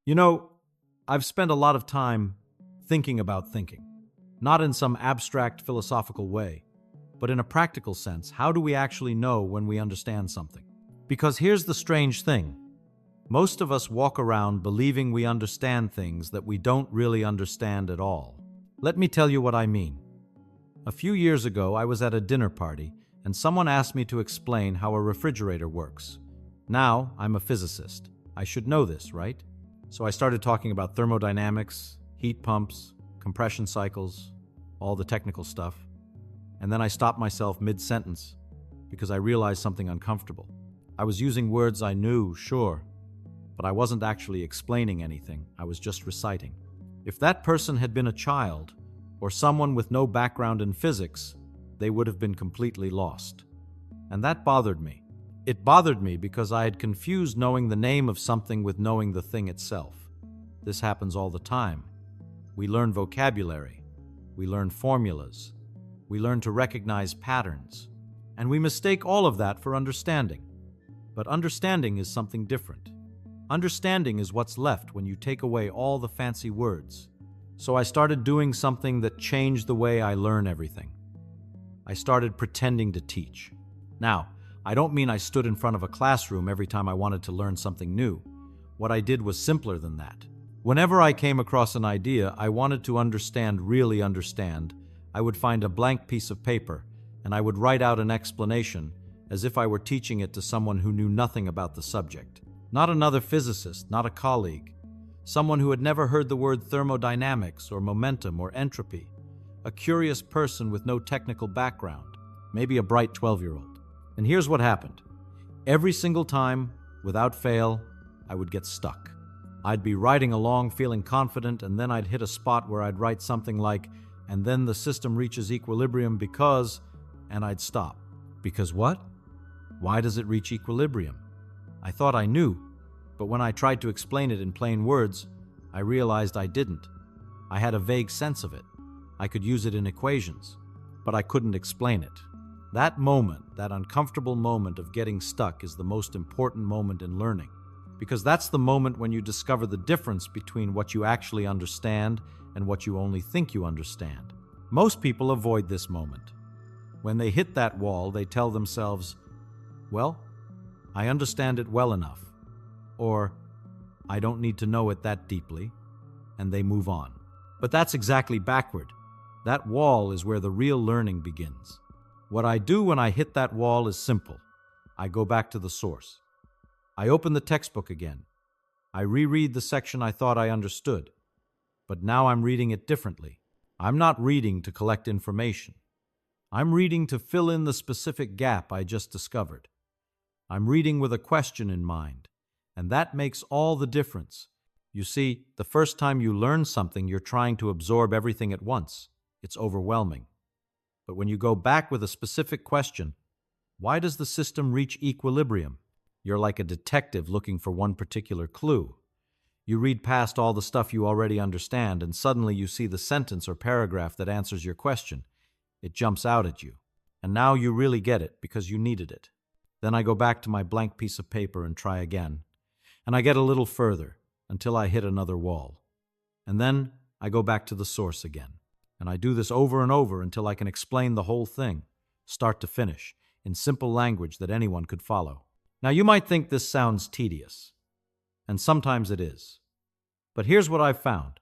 You know, I've spent a lot of time thinking about thinking, not in some abstract philosophical way, but in a practical sense. How do we actually know when we understand something? Because here's the strange thing. Most of us walk around believing we understand things that we don't really understand at all. Let me tell you what I mean. A few years ago, I was at a dinner party, and someone asked me to explain how a refrigerator works. Now, I'm a physicist. I should know this, right? So I started talking about thermodynamics, heat pumps, compression cycles, all the technical stuff. And then I stopped myself mid-sentence because I realized something uncomfortable. I was using words I knew, sure, but I wasn't actually explaining anything. I was just reciting. If that person had been a child or someone with no background in physics, they would have been completely lost. And that bothered me. It bothered me because I had confused knowing the name of something with knowing the thing itself. This happens all the time. We learn vocabulary. We learn formulas. We learn to recognize patterns. And we mistake all of that for understanding. But understanding is something different. Understanding is what's left when you take away all the fancy words. So I started doing something that changed the way I learn everything. I started pretending to teach. Now, I don't mean I stood in front of a classroom every time I wanted to learn something new. What I did was simpler than that. Whenever I came across an idea I wanted to really understand, I would find a blank piece of paper and I would write out an explanation as if I were teaching it to someone who knew nothing about the subject. Not another physicist, not a colleague. Someone who had never heard the word thermodynamics or momentum or entropy. A curious person with no technical background. Maybe a bright 12-year-old. And here's what happened. Every single time, without fail, I would get stuck. I'd be writing along feeling confident, and then I'd hit a spot where I'd write something like, and then the system reaches equilibrium because, and I'd stop. Because what? Why does it reach equilibrium? I thought I knew, but when I tried to explain it in plain words, I realized I didn't. I had a vague sense of it. I could use it in equations, but I couldn't explain it. That moment, that uncomfortable moment of getting stuck is the most important moment in learning, because that's the moment when you discover the difference between what you actually understand and what you only think you understand. Most people avoid this moment. When they hit that wall, they tell themselves, well, I understand it well enough, or I don't need to know it that deeply, and they move on. But that's exactly backward. That wall is where the real learning begins. What I do when I hit that wall is simple. I go back to the source. I open the textbook again. I reread the section I thought I understood, but now I'm reading it differently. I'm not reading to collect information. I'm reading to fill in the specific gap I just discovered. I'm reading with a question in mind, and that makes all the difference. You see, the first time you learn something, you're trying to absorb everything at once. It's overwhelming. But when you go back with a specific question, why does the system reach equilibrium? You're like a detective looking for one particular clue. You read past all the stuff you already understand, and suddenly you see the sentence or paragraph that answers your question. It jumps out at you. And now you really get it because you needed it. Then I go back to my blank piece of paper and try again. And I get a little further until I hit another wall. And then I go back to the source again. And I do this over and over until I can explain the whole thing, start to finish, in simple language that anyone could follow. Now you might think this sounds tedious, and sometimes it is. But here's what I've found.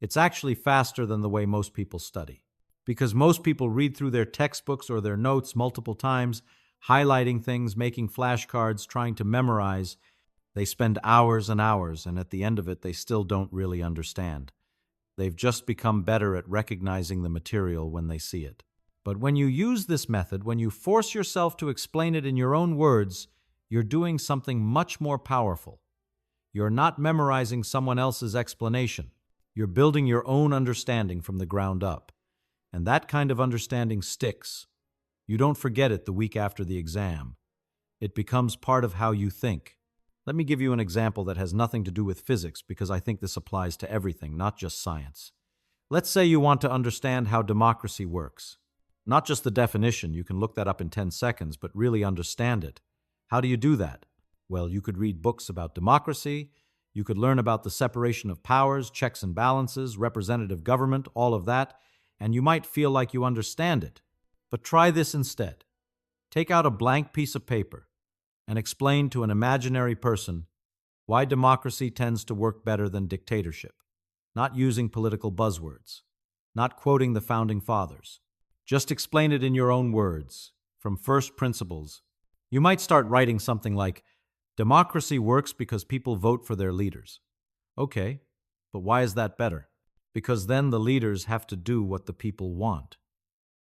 It's actually faster than the way most people study. Because most people read through their textbooks or their notes multiple times, highlighting things, making flashcards, trying to memorize. They spend hours and hours, and at the end of it, they still don't really understand. They've just become better at recognizing the material when they see it. But when you use this method, when you force yourself to explain it in your own words, you're doing something much more powerful. You're not memorizing someone else's explanation. You're building your own understanding from the ground up. And that kind of understanding sticks. You don't forget it the week after the exam. It becomes part of how you think. Let me give you an example that has nothing to do with physics because I think this applies to everything, not just science. Let's say you want to understand how democracy works. Not just the definition, you can look that up in 10 seconds, but really understand it. How do you do that? Well, you could read books about democracy, You could learn about the separation of powers, checks and balances, representative government, all of that, and you might feel like you understand it. But try this instead. Take out a blank piece of paper and explain to an imaginary person why democracy tends to work better than dictatorship, not using political buzzwords, not quoting the founding fathers. Just explain it in your own words, from first principles. You might start writing something like, democracy works because people vote for their leaders. Okay, but why is that better? Because then the leaders have to do what the people want.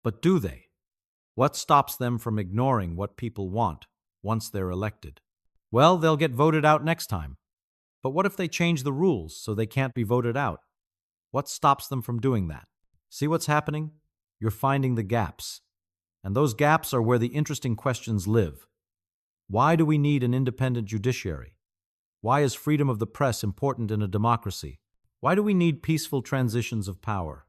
But do they? What stops them from ignoring what people want once they're elected? Well, they'll get voted out next time. But what if they change the rules so they can't be voted out? What stops them from doing that? See what's happening? You're finding the gaps. And those gaps are where the interesting questions live. Why do we need an independent judiciary? Why is freedom of the press important in a democracy? Why do we need peaceful transitions of power?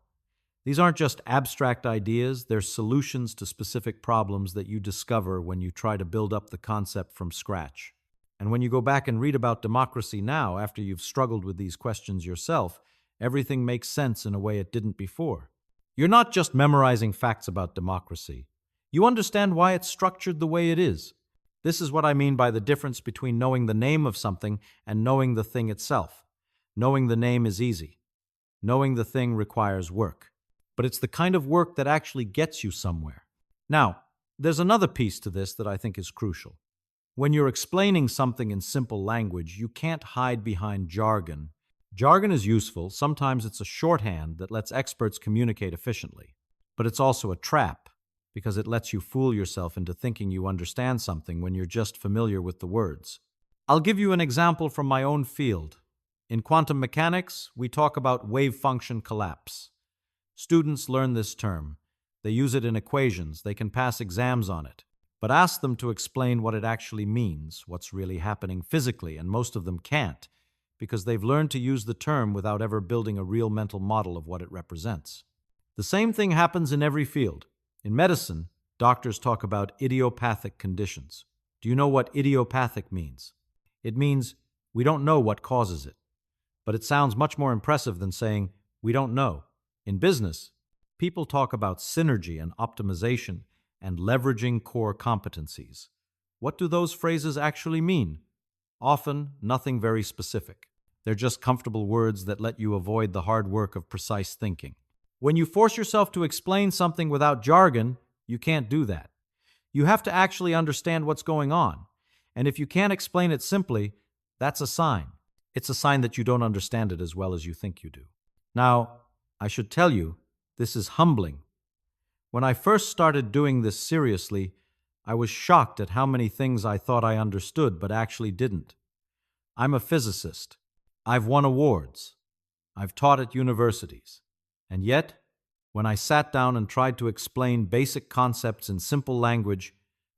These aren't just abstract ideas, they're solutions to specific problems that you discover when you try to build up the concept from scratch. And when you go back and read about democracy now, after you've struggled with these questions yourself, everything makes sense in a way it didn't before. You're not just memorizing facts about democracy. You understand why it's structured the way it is. This is what I mean by the difference between knowing the name of something and knowing the thing itself. Knowing the name is easy. Knowing the thing requires work. But it's the kind of work that actually gets you somewhere. Now, there's another piece to this that I think is crucial. When you're explaining something in simple language, you can't hide behind jargon. Jargon is useful. Sometimes it's a shorthand that lets experts communicate efficiently. But it's also a trap, because it lets you fool yourself into thinking you understand something when you're just familiar with the words. I'll give you an example from my own field. In quantum mechanics, we talk about wave function collapse. Students learn this term. They use it in equations. They can pass exams on it. But ask them to explain what it actually means, what's really happening physically, and most of them can't, because they've learned to use the term without ever building a real mental model of what it represents. The same thing happens in every field. In medicine, doctors talk about idiopathic conditions. Do you know what idiopathic means? It means we don't know what causes it. But it sounds much more impressive than saying we don't know. In business, people talk about synergy and optimization and leveraging core competencies. What do those phrases actually mean? Often, nothing very specific. They're just comfortable words that let you avoid the hard work of precise thinking. When you force yourself to explain something without jargon, you can't do that. You have to actually understand what's going on. And if you can't explain it simply, that's a sign. It's a sign that you don't understand it as well as you think you do. Now, I should tell you, this is humbling. When I first started doing this seriously, I was shocked at how many things I thought I understood but actually didn't. I'm a physicist. I've won awards. I've taught at universities. And yet, when I sat down and tried to explain basic concepts in simple language,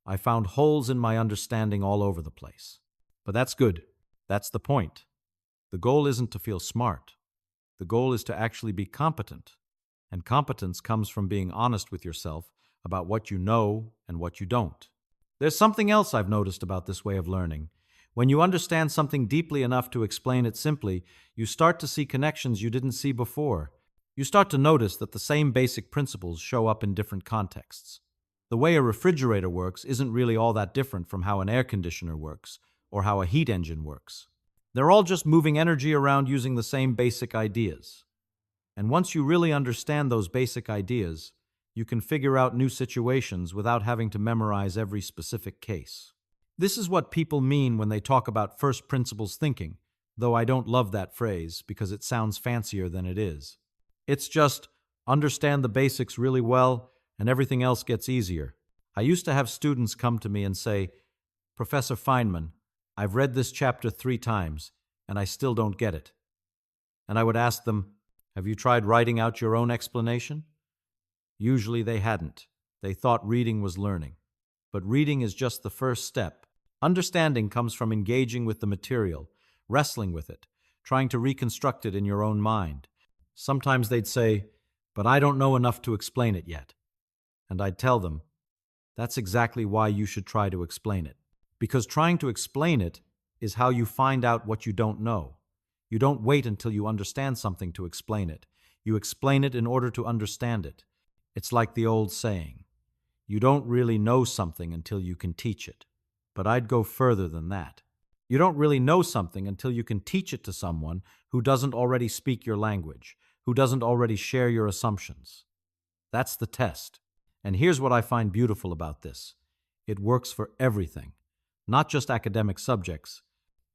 I found holes in my understanding all over the place. But that's good. That's the point. The goal isn't to feel smart. The goal is to actually be competent. And competence comes from being honest with yourself about what you know and what you don't. There's something else I've noticed about this way of learning. When you understand something deeply enough to explain it simply, you start to see connections you didn't see before. You start to notice that the same basic principles show up in different contexts. The way a refrigerator works isn't really all that different from how an air conditioner works or how a heat engine works. They're all just moving energy around using the same basic ideas. And once you really understand those basic ideas, you can figure out new situations without having to memorize every specific case. This is what people mean when they talk about first principles thinking, though I don't love that phrase because it sounds fancier than it is. It's just understand the basics really well and everything else gets easier. I used to have students come to me and say, "Professor Feynman, I've read this chapter 3 times and I still don't get it." And I would ask them, "Have you tried writing out your own explanation?" Usually they hadn't. They thought reading was learning. But reading is just the first step. Understanding comes from engaging with the material, wrestling with it, trying to reconstruct it in your own mind. Sometimes they'd say, "But I don't know enough to explain it yet." And I'd tell them, that's exactly why you should try to explain it. Because trying to explain it is how you find out what you don't know. You don't wait until you understand something to explain it. You explain it in order to understand it. It's like the old saying, you don't really know something until you can teach it. But I'd go further than that. You don't really know something until you can teach it to someone who doesn't already speak your language, who doesn't already share your assumptions. That's the test. And here's what I find beautiful about this. It works for everything, not just academic subjects.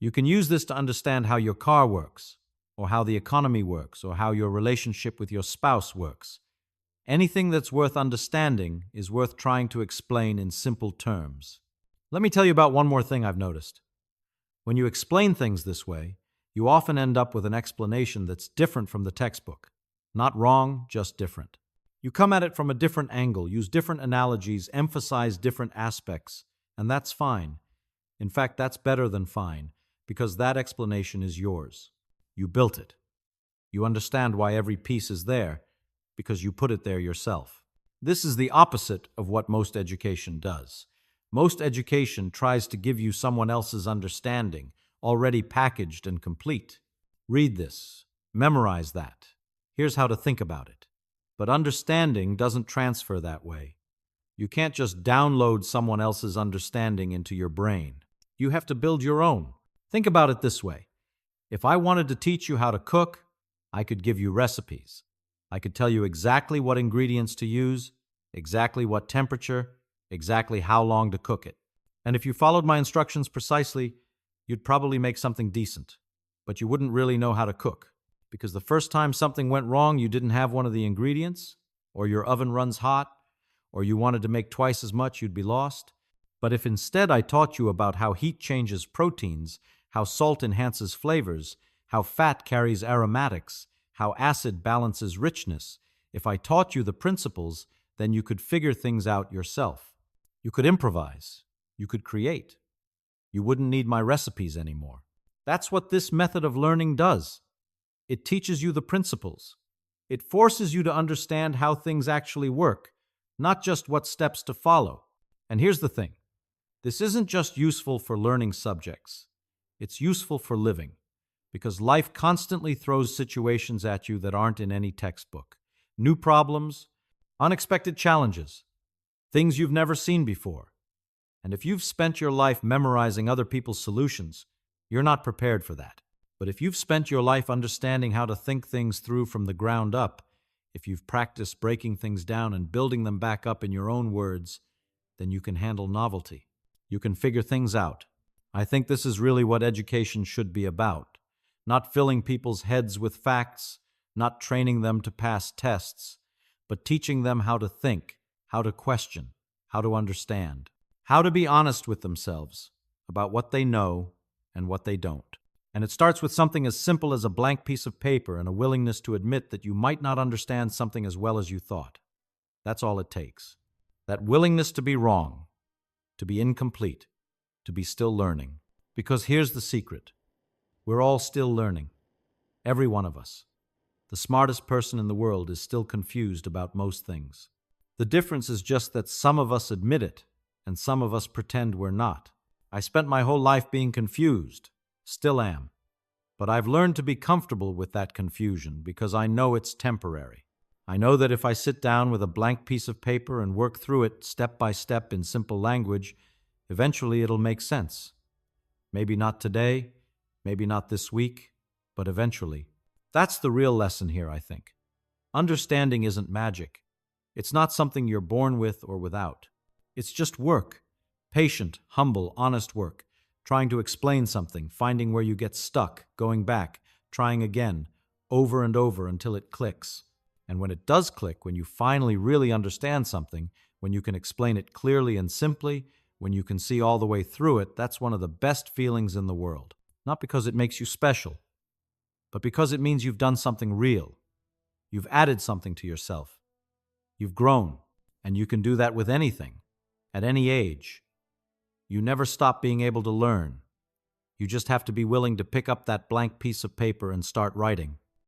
You can use this to understand how your car works, or how the economy works, or how your relationship with your spouse works. Anything that's worth understanding is worth trying to explain in simple terms. Let me tell you about one more thing I've noticed. When you explain things this way, you often end up with an explanation that's different from the textbook. Not wrong, just different. You come at it from a different angle, use different analogies, emphasize different aspects, and that's fine. In fact, that's better than fine, because that explanation is yours. You built it. You understand why every piece is there, because you put it there yourself. This is the opposite of what most education does. Most education tries to give you someone else's understanding, already packaged and complete. Read this. Memorize that. Here's how to think about it. But understanding doesn't transfer that way. You can't just download someone else's understanding into your brain. You have to build your own. Think about it this way. If I wanted to teach you how to cook, I could give you recipes. I could tell you exactly what ingredients to use, exactly what temperature, exactly how long to cook it. And if you followed my instructions precisely, you'd probably make something decent. But you wouldn't really know how to cook. Because the first time something went wrong, you didn't have one of the ingredients, or your oven runs hot, or you wanted to make twice as much, you'd be lost. But if instead I taught you about how heat changes proteins, how salt enhances flavors, how fat carries aromatics, how acid balances richness, if I taught you the principles, then you could figure things out yourself. You could improvise. You could create. You wouldn't need my recipes anymore. That's what this method of learning does. It teaches you the principles. It forces you to understand how things actually work, not just what steps to follow. And here's the thing. This isn't just useful for learning subjects. It's useful for living, because life constantly throws situations at you that aren't in any textbook. New problems, unexpected challenges, things you've never seen before. And if you've spent your life memorizing other people's solutions, you're not prepared for that. But if you've spent your life understanding how to think things through from the ground up, if you've practiced breaking things down and building them back up in your own words, then you can handle novelty. You can figure things out. I think this is really what education should be about. Not filling people's heads with facts, not training them to pass tests, but teaching them how to think, how to question, how to understand, how to be honest with themselves about what they know and what they don't. And it starts with something as simple as a blank piece of paper and a willingness to admit that you might not understand something as well as you thought. That's all it takes. That willingness to be wrong, to be incomplete, to be still learning. Because here's the secret. We're all still learning. Every one of us. The smartest person in the world is still confused about most things. The difference is just that some of us admit it, and some of us pretend we're not. I spent my whole life being confused. Still am. But I've learned to be comfortable with that confusion because I know it's temporary. I know that if I sit down with a blank piece of paper and work through it step by step in simple language, eventually it'll make sense. Maybe not today, maybe not this week, but eventually. That's the real lesson here, I think. Understanding isn't magic. It's not something you're born with or without. It's just work. Patient, humble, honest work. Trying to explain something, finding where you get stuck, going back, trying again, over and over until it clicks. And when it does click, when you finally really understand something, when you can explain it clearly and simply, when you can see all the way through it, that's one of the best feelings in the world. Not because it makes you special, but because it means you've done something real. You've added something to yourself. You've grown, and you can do that with anything, at any age. You never stop being able to learn. You just have to be willing to pick up that blank piece of paper and start writing.